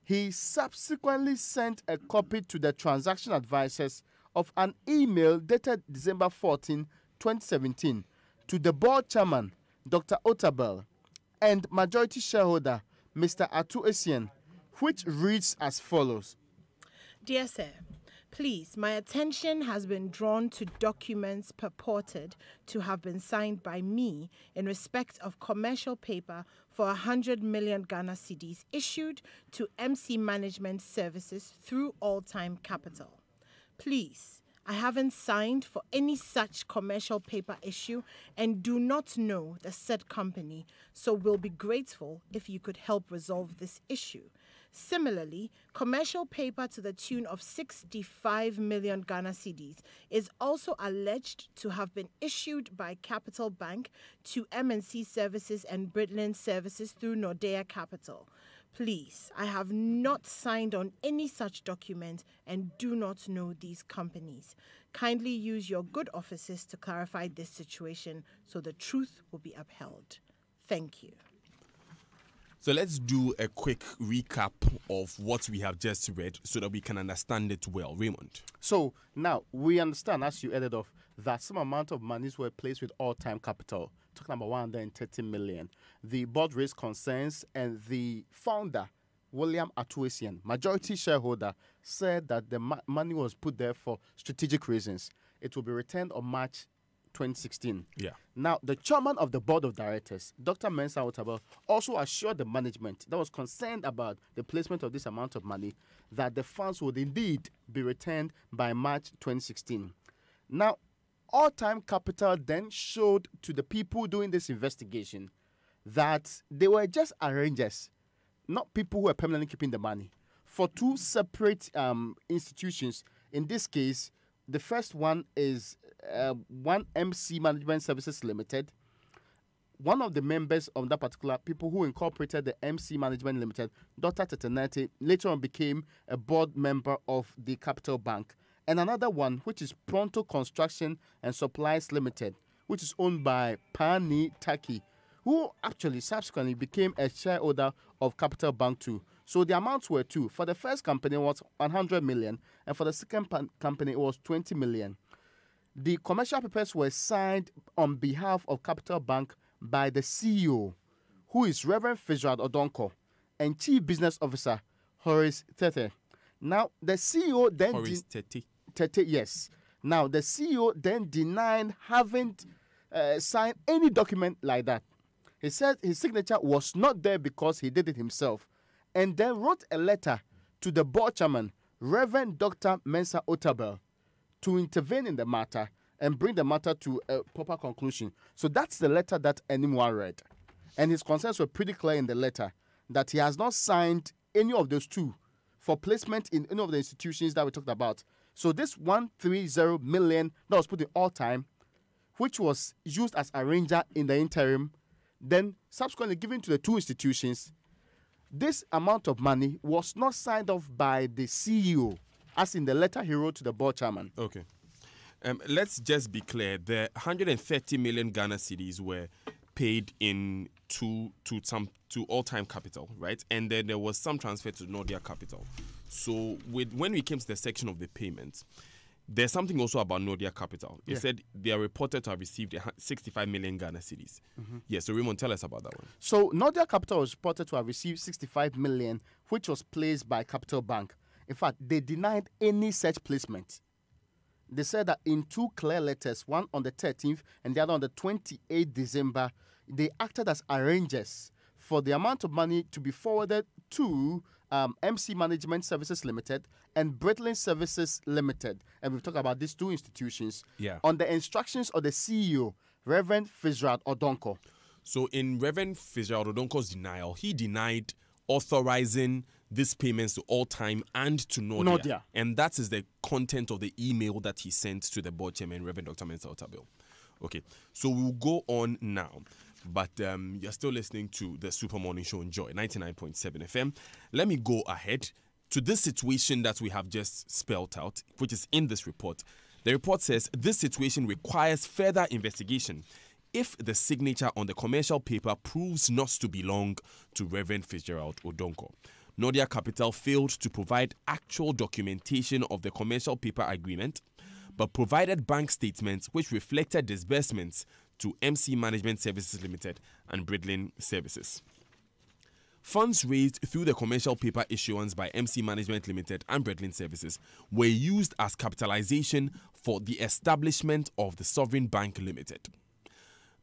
He subsequently sent a copy to the transaction advisors of an email dated December 14, 2017, to the board chairman, Dr. Otabil, and majority shareholder, Mr. Ato Essien, which reads as follows. Dear Sir, Please, my attention has been drawn to documents purported to have been signed by me in respect of commercial paper for 100 million Ghana cedis issued to MC Management Services through All Time Capital. Please, I haven't signed for any such commercial paper issue and do not know the said company, so will be grateful if you could help resolve this issue. Similarly, commercial paper to the tune of 65 million Ghana cedis is also alleged to have been issued by Capital Bank to MNC Services and Britland Services through Nordea Capital. Please, I have not signed on any such document and do not know these companies. Kindly use your good offices to clarify this situation so the truth will be upheld. Thank you. So let's do a quick recap of what we have just read so that we can understand it well. Raymond. So now we understand, as you added off, that some amount of monies were placed with All Time Capital, talking about 130 million. The board raised concerns, and the founder, William Atuesian, majority shareholder, said that the money was put there for strategic reasons. It will be returned on March 2016. Yeah. Now, the chairman of the board of directors, Dr. Mensa Otabil, also assured the management that was concerned about the placement of this amount of money that the funds would indeed be returned by March 2016. Now, All Time Capital then showed to the people doing this investigation that they were just arrangers, not people who are permanently keeping the money, for two separate institutions. In this case, the first one is one MC Management Services Limited. One of the members of that particular people who incorporated the MC Management Limited, Dr. Tetenete, later on became a board member of the Capital Bank. And another one, which is Pronto Construction and Supplies Limited, which is owned by Pani Taki, who actually subsequently became a shareholder of Capital Bank too. So the amounts were two. For the first company, it was 100 million, and for the second company, it was 20 million. The commercial papers were signed on behalf of Capital Bank by the CEO, who is Reverend Fitzgerald Odonko, and Chief Business Officer Horace Tete. Now, the CEO then... Horace Tete. Tete, yes. Now, the CEO then denied having signed any document like that. He said his signature was not there because he did it himself, and then wrote a letter to the board chairman, Reverend Dr. Mensa Otabil, to intervene in the matter and bring the matter to a proper conclusion. So that's the letter that anyone read. And his concerns were pretty clear in the letter that he has not signed any of those two for placement in any of the institutions that we talked about. So this 130 million that was put in All Time, which was used as arranger in the interim, then subsequently given to the two institutions, this amount of money was not signed off by the CEO, as in the letter he wrote to the board chairman. Okay. Let's just be clear. The 130 million Ghana cedis were paid in to All Time Capital, right? And then there was some transfer to Nordea Capital. So when we came to the section of the payments, there's something also about Nordea Capital. It said they are reported to have received 65 million Ghana cedis. Mm-hmm. Yeah, so Raymond, tell us about that one. So Nordea Capital was reported to have received 65 million, which was placed by Capital Bank. In fact, they denied any such placement. They said that in two clear letters, one on the 13th and the other on the 28th December, they acted as arrangers for the amount of money to be forwarded to MC Management Services Limited and Britland Services Limited. And we've talked about these two institutions on the instructions of the CEO, Reverend Fitzgerald Odonko. So in Reverend Fitzgerald Odonko's denial, he denied authorizing these payments to All Time and to Nordea. And that is the content of the email that he sent to the board chairman, Reverend Dr. Mensa Otabil. Okay, so we'll go on now. But you're still listening to the Super Morning Show on Joy 99.7 FM. Let me go ahead to this situation that we have just spelled out, which is in this report. The report says this situation requires further investigation if the signature on the commercial paper proves not to belong to Reverend Fitzgerald Odonko. Nordea Capital failed to provide actual documentation of the commercial paper agreement, but provided bank statements which reflected disbursements to MC Management Services Limited and Britland Services. Funds raised through the commercial paper issuance by MC Management Limited and Breadlin Services were used as capitalization for the establishment of the Sovereign Bank Limited.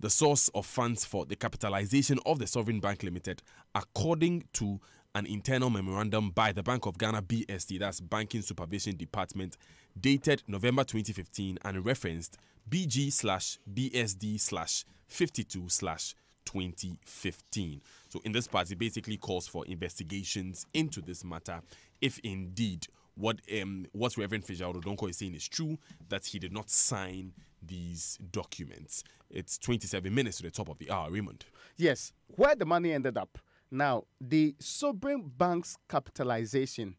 The source of funds for the capitalization of the Sovereign Bank Limited, according to an internal memorandum by the Bank of Ghana BSD, that's Banking Supervision Department, dated November 2015 and referenced BG/BSD/52/2015. So in this part, it basically calls for investigations into this matter, if indeed what Reverend Fijaldo Donko is saying is true, that he did not sign these documents. It's 27 minutes to the top of the hour, Raymond. Yes, where the money ended up. Now, the Sovereign Bank's capitalization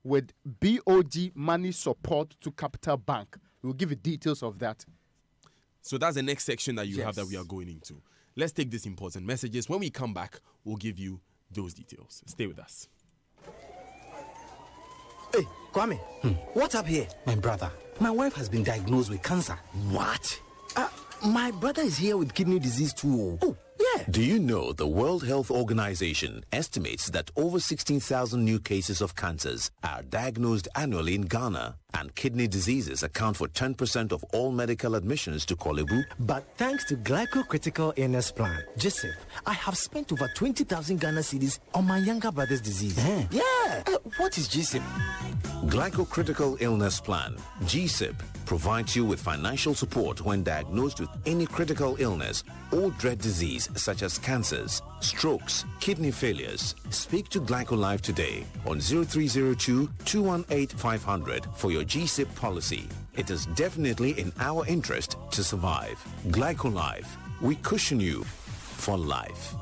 with BoG money support to Capital Bank. We'll give you details of that. So that's the next section that you have that we are going into. Let's take these important messages. When we come back, we'll give you those details. Stay with us. Hey, Kwame, what's up here? My brother, my wife has been diagnosed with cancer. What? My brother is here with kidney disease too. Oh, yeah. Do you know the World Health Organization estimates that over 16,000 new cases of cancers are diagnosed annually in Ghana, and kidney diseases account for 10% of all medical admissions to Kolebu? But thanks to Glycocritical Illness Plan, GSIP, I have spent over 20,000 Ghana cedis on my younger brother's disease. Yeah. What is GSIP? Glycocritical Illness Plan, GSIP, provides you with financial support when diagnosed with any critical illness or dread disease such as cancers, strokes, kidney failures. Speak to GlycoLife today on 0302-218-500 for your GSIP policy. It is definitely in our interest to survive. GlycoLife, we cushion you for life.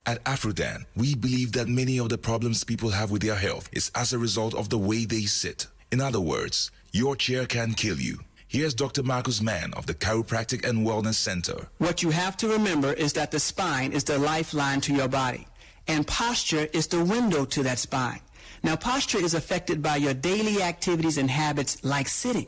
At Afrodan, we believe that many of the problems people have with their health is as a result of the way they sit. In other words, your chair can kill you. Here's Dr. Marcus Mann of the Chiropractic and Wellness Center. What you have to remember is that the spine is the lifeline to your body, and posture is the window to that spine. Now, posture is affected by your daily activities and habits like sitting.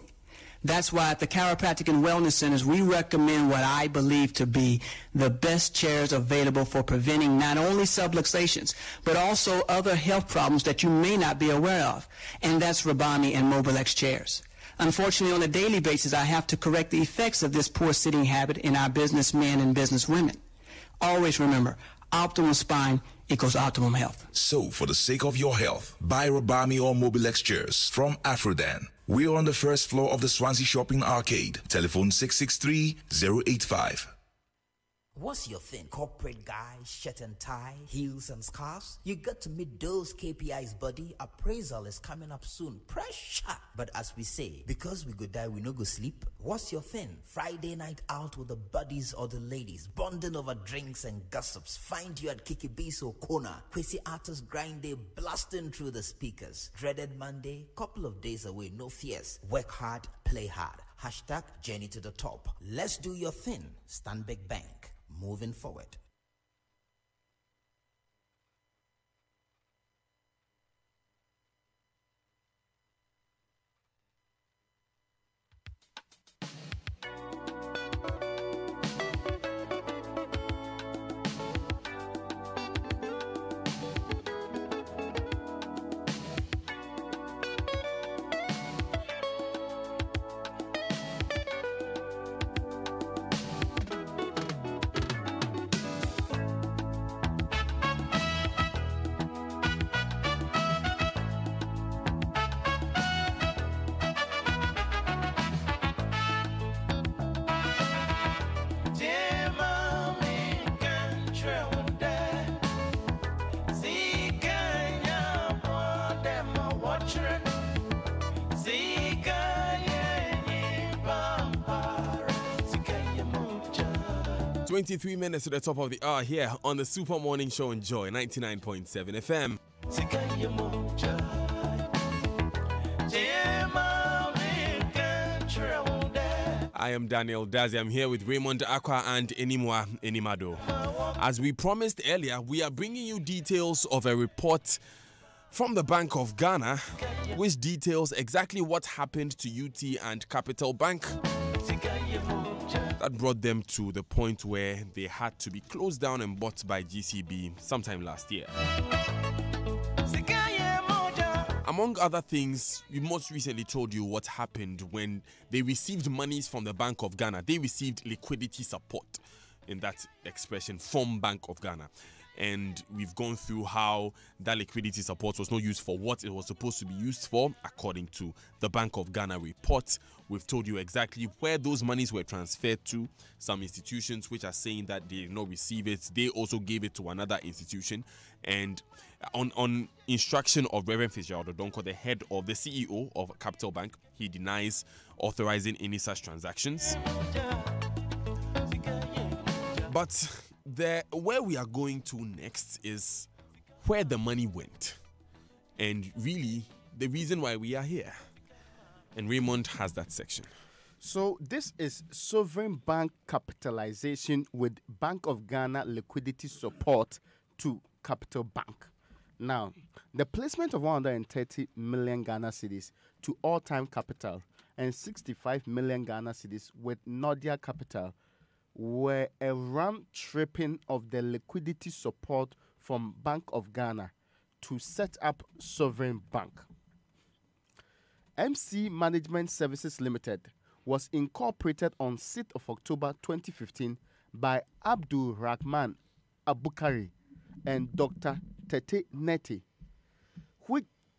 That's why at the Chiropractic and Wellness Centers, we recommend what I believe to be the best chairs available for preventing not only subluxations, but also other health problems that you may not be aware of. And that's Rabami and Mobilex chairs. Unfortunately, on a daily basis, I have to correct the effects of this poor sitting habit in our businessmen and businesswomen. Always remember, optimal spine equals optimum health. So, for the sake of your health, buy Rabami or Mobilex chairs from Afrodan. We're on the first floor of the Swansea Shopping Arcade. Telephone 663-085. What's your thing? Corporate guy, shirt and tie, heels and scarves? You got to meet those KPIs, buddy. Appraisal is coming up soon. Pressure! But as we say, because we go die, we no go sleep. What's your thing? Friday night out with the buddies or the ladies, bonding over drinks and gossips. Find you at Kiki Biso Corner. Kwesi Artist Grind Day blasting through the speakers. Dreaded Monday, couple of days away, no fears. Work hard, play hard. Hashtag journey to the top. Let's do your thing. Stanbic Bank. Moving forward. Twenty-three minutes to the top of the hour here on the Super Morning Show on Joy 99.7 FM. I am Daniel Dazi. I'm here with Raymond Akwa and Enimwa Enimado. As we promised earlier, we are bringing you details of a report from the Bank of Ghana, which details exactly what happened to UT and Capital Bank. That that brought them to the point where they had to be closed down and bought by GCB sometime last year. Among other things, we most recently told you what happened when they received monies from the Bank of Ghana. They received liquidity support, in that expression, from Bank of Ghana. And we've gone through how that liquidity support was not used for what it was supposed to be used for, according to the Bank of Ghana report. We've told you exactly where those monies were transferred to. Some institutions which are saying that they did not receive it, they also gave it to another institution. And on instruction of Reverend Fitzgerald Odonko, the head of the CEO of Capital Bank, he denies authorizing any such transactions. But where we are going to next is where the money went, and really the reason why we are here. And Raymond has that section. So this is sovereign bank capitalization with Bank of Ghana liquidity support to Capital Bank. Now, the placement of 130 million Ghana cedis to all-time capital and 65 million Ghana cedis with Nordia Capital were a round-tripping of the liquidity support from Bank of Ghana to set up Sovereign Bank. MC Management Services Limited was incorporated on 6th of October 2015 by Abdul Rahman Abukari and Dr. Tete Neti,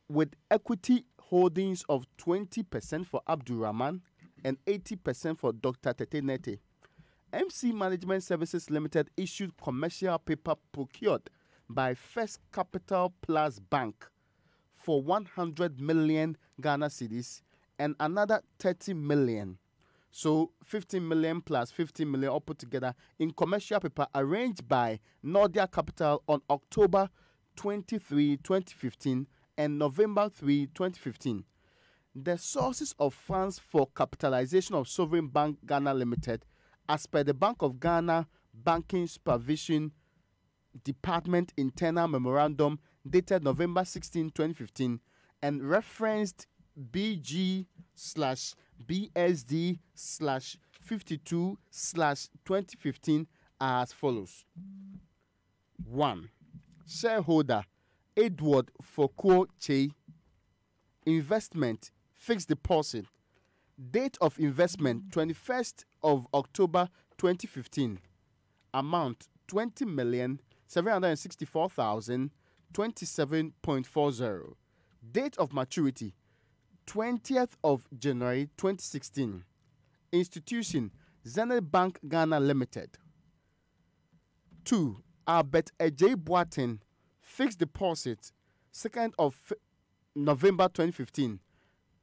with equity holdings of 20% for Abdul Rahman and 80% for Dr. Tete Neti. MC Management Services Limited issued commercial paper procured by First Capital Plus Bank for 100 million Ghana cedis and another 30 million. So 15 million plus 15 million all put together in commercial paper arranged by Nordia Capital on October 23, 2015 and November 3, 2015. The sources of funds for capitalization of Sovereign Bank Ghana Limited, as per the Bank of Ghana Banking Supervision Department Internal Memorandum dated November 16, 2015, and referenced BG/BSD/52/2015 as follows. 1. Shareholder Edward Foucault Che. Investment fixed deposit. Date of investment 21st of October 2015. Amount 20,764,027.40. Date of maturity 20th of January 2016. Institution Zenith Bank Ghana Limited. 2. Albert Ejay Boateng. Fixed deposit 2nd of November 2015.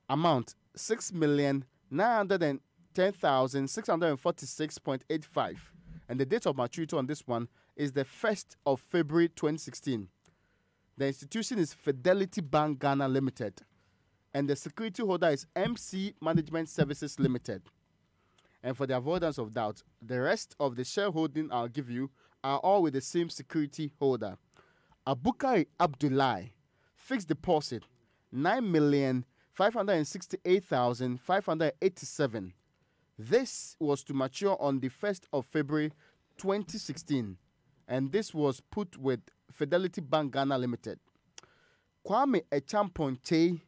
Amount 6,910,646.85. And the date of maturity on this one is the 1st of February 2016. The institution is Fidelity Bank Ghana Limited. And the security holder is MC Management Services Limited. And for the avoidance of doubt, the rest of the shareholding I'll give you are all with the same security holder. Abukari Abdullahi, fixed deposit, 9,568,587. This was to mature on the 1st of February 2016, and this was put with Fidelity Bank Ghana Limited. Kwame Echampon Che,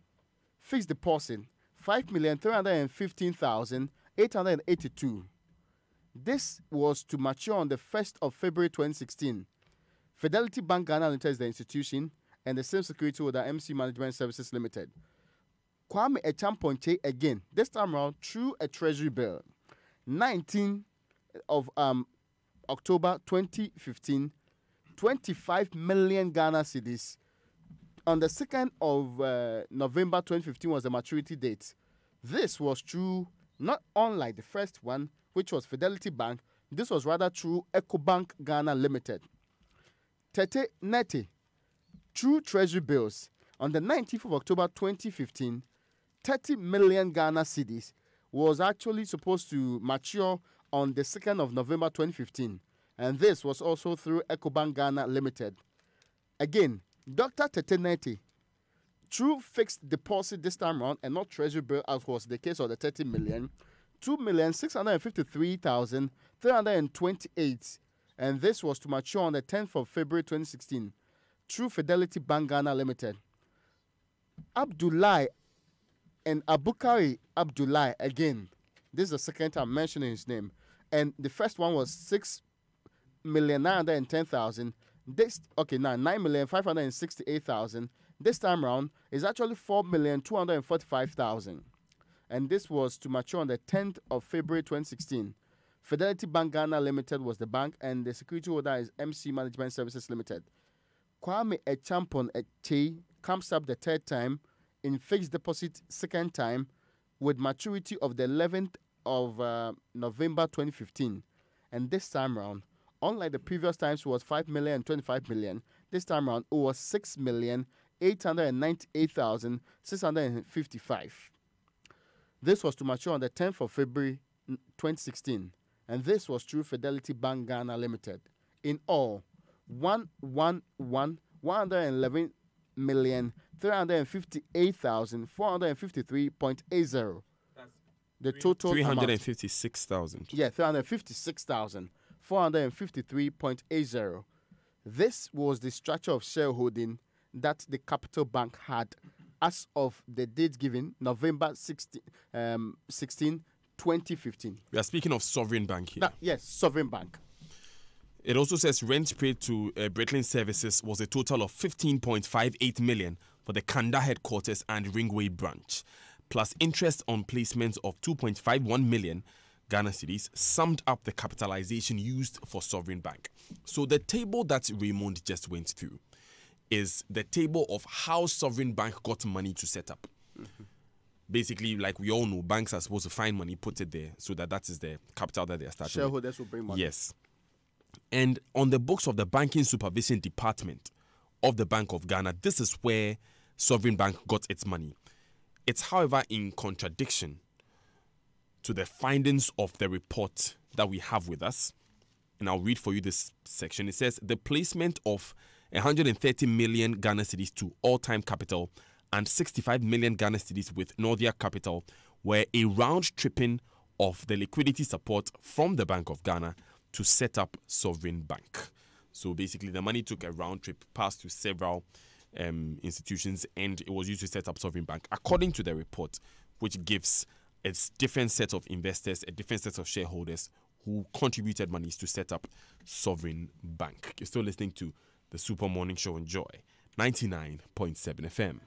fixed deposit, 5,315,882. This was to mature on the 1st of February 2016. Fidelity Bank Ghana Limited is the institution, and the same security holder, MC Management Services Limited. Kwame Echampon Che again, this time around through a treasury bill. 19th of October 2015, 25 million Ghana cedis. On the 2nd of November 2015 was the maturity date. This was true, not unlike the first one, which was Fidelity Bank. This was rather true EcoBank Ghana Limited. Tete Neti, true treasury bills. On the 19th of October 2015, 30 million Ghana cedis was actually supposed to mature on the 2nd of November 2015. And this was also through EcoBank Ghana Limited. Again, Dr. Tete Neti, true fixed deposit this time around and not treasury bill as was the case of the 30 million. 2,653,328, and this was to mature on the 10th of February 2016 through Fidelity Bank Ghana Limited. Abdullahi and Abukari Abdullahi, again, this is the second time mentioning his name, and the first one was 6,910,000. This 9,568,000. This time round is actually 4,245,000, and this was to mature on the 10th of February 2016. Fidelity Bank Ghana Limited was the bank, and the security holder is MC Management Services Limited. Kwame Echampon Eche comes up the third time in fixed deposit second time with maturity of the 11th of November 2015. And this time round, unlike the previous times, was 5 million and 25 million. This time round, it was 6,898,655. This was to mature on the 10th of February 2016. And this was through Fidelity Bank Ghana Limited. In all, 111,358,453.80. The total 356,000. Yeah, 356,453.80. This was the structure of shareholding that the Capital Bank had as of the date given, November 16, 2015. We are speaking of Sovereign Bank here. Yes, Sovereign Bank. It also says rent paid to Breitling Services was a total of 15.58 million for the Kanda headquarters and Ringway branch, plus interest on placements of 2.51 million Ghana cedis, summed up the capitalization used for Sovereign Bank. So the table that Raymond just went through is the table of how Sovereign Bank got money to set up. Mm-hmm. Basically, like we all know, banks are supposed to find money, put it there, so that is the capital that they are starting. Shareholders will bring money. Yes. And on the books of the Banking Supervision Department of the Bank of Ghana, this is where Sovereign Bank got its money. It's, however, in contradiction to the findings of the report that we have with us. And I'll read for you this section. It says, the placement of 130 million Ghana cedis to All-Time Capital and 65 million Ghana cedis with Northia Capital were a round-tripping of the liquidity support from the Bank of Ghana to set up Sovereign Bank. So basically, the money took a round trip, passed to several institutions, and it was used to set up Sovereign Bank, according to the report, which gives a different set of investors, a different set of shareholders who contributed monies to set up Sovereign Bank. You're still listening to the Super Morning Show on Joy 99.7 FM.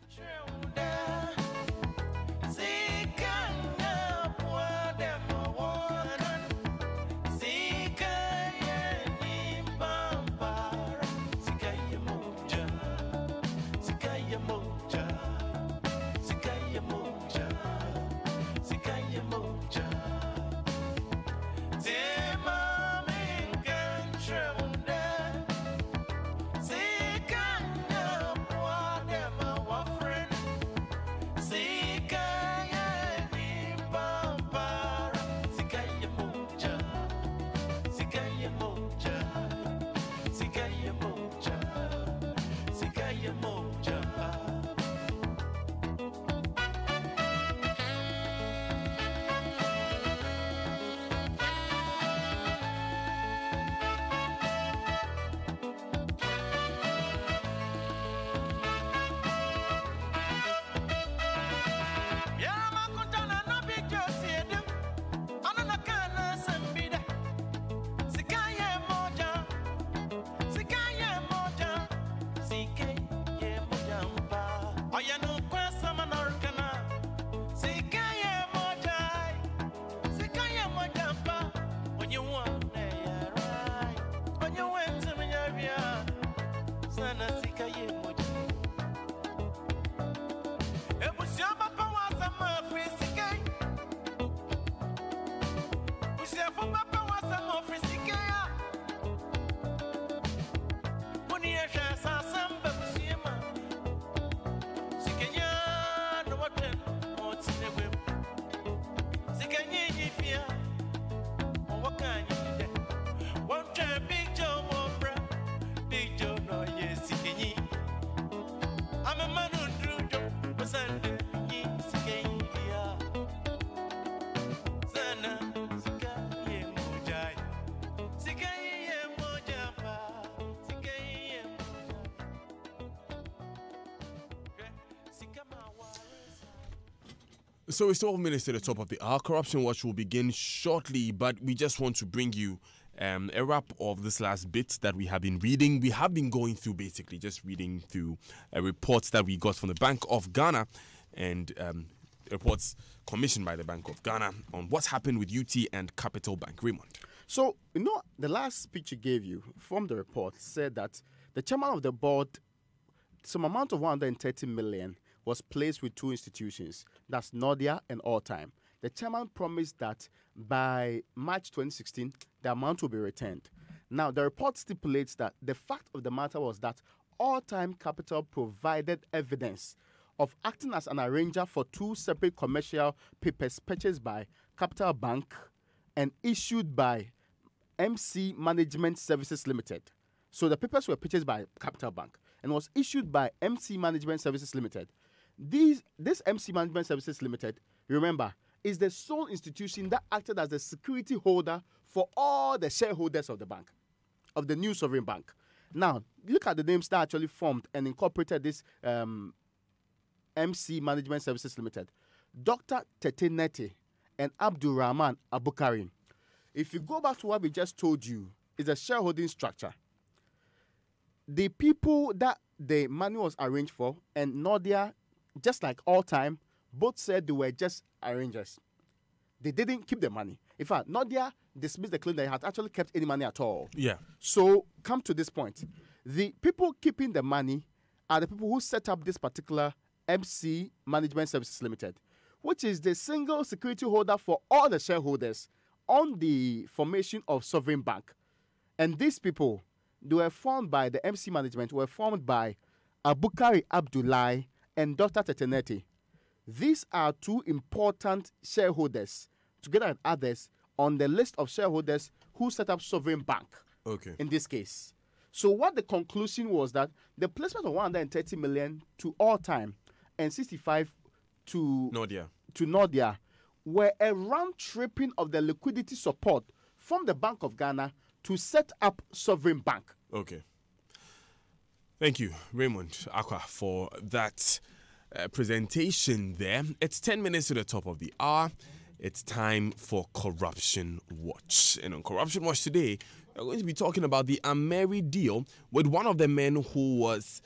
So it's 12 minutes to the top of the hour. Corruption Watch will begin shortly, but we just want to bring you a wrap of this last bit that we have been reading. We have been going through, basically just reading through reports that we got from the Bank of Ghana and reports commissioned by the Bank of Ghana on what's happened with UT and Capital Bank. Raymond. So, the last speech he gave you from the report said that the chairman of the board, some amount of 130 million was placed with two institutions. That's Nordia and All Time. The chairman promised that by March 2016, the amount will be returned. Now, the report stipulates that the fact of the matter was that All Time Capital provided evidence of acting as an arranger for two separate commercial papers purchased by Capital Bank and issued by MC Management Services Limited. So the papers were purchased by Capital Bank and was issued by MC Management Services Limited. This MC Management Services Limited, remember, is the sole institution that acted as the security holder for all the shareholders of the bank, of the new sovereign bank. Now, look at the names that actually formed and incorporated this MC Management Services Limited. Dr. Tetenete and Abdul Rahman Abukari. If you go back to what we just told you, it's a shareholding structure. The people that the money was arranged for and Nordia, just like All Time, both said they were just arrangers. They didn't keep the money. In fact, Nordia dismissed the claim that they had actually kept any money at all. Yeah. So, come to this point. The people keeping the money are the people who set up this particular MC Management Services Limited, which is the single security holder for all the shareholders on the formation of Sovereign Bank. And these people, they were formed by the MC Management, were formed by Abukari Abdullahi and Dr. Tetenete. These are two important shareholders, together with others, on the list of shareholders who set up Sovereign Bank. Okay. In this case. So what the conclusion was that the placement of 130 million to All Time and 65 to Nordia were a round-tripping of the liquidity support from the Bank of Ghana to set up Sovereign Bank. Okay. Thank you, Raymond Aqua, for that presentation there. It's 10 minutes to the top of the hour. It's time for Corruption Watch. And on Corruption Watch today, we're going to be talking about the Ameri deal with one of the men who was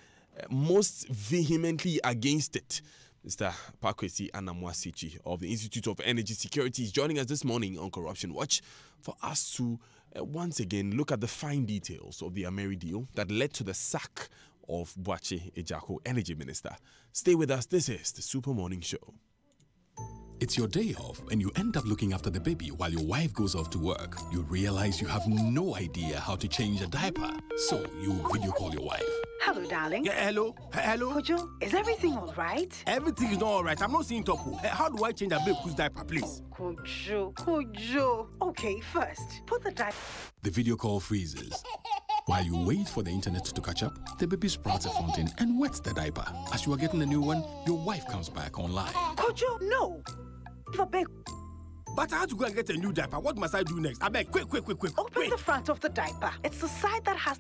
most vehemently against it. Mr. Pakwesi Anamwasichi of the Institute of Energy Security is joining us this morning on Corruption Watch for us to once again look at the fine details of the Ameri deal that led to the sack of Boakye Ejaku, Energy Minister. Stay with us. This is the Super Morning Show. It's your day off and you end up looking after the baby while your wife goes off to work. You realize you have no idea how to change a diaper. So you video call your wife. Hello, darling. Yeah, hello. Hello. Kojo, is everything all right? Everything is not all right. I'm not seeing Topo. How do I change a baby's diaper, please? Kojo. Okay, first, put the diaper. The video call freezes. While you wait for the internet to catch up, the baby sprouts a fountain and wets the diaper. As you are getting a new one, your wife comes back online. Kojo, no. But I had to go and get a new diaper. What must I do next? I beg, quick. Open the front of the diaper. It's the side that has...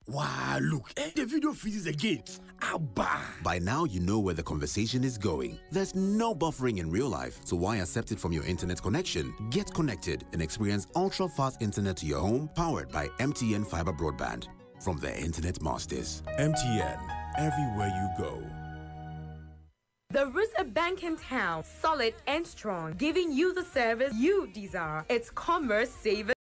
Wow, look. The video freezes again. Abba. By now, you know where the conversation is going. There's no buffering in real life, so why accept it from your internet connection? Get connected and experience ultra-fast internet to your home, powered by MTN Fiber Broadband. From the Internet Masters. MTN, everywhere you go. There is a bank in town, solid and strong, giving you the service you desire. It's Commerce Savers.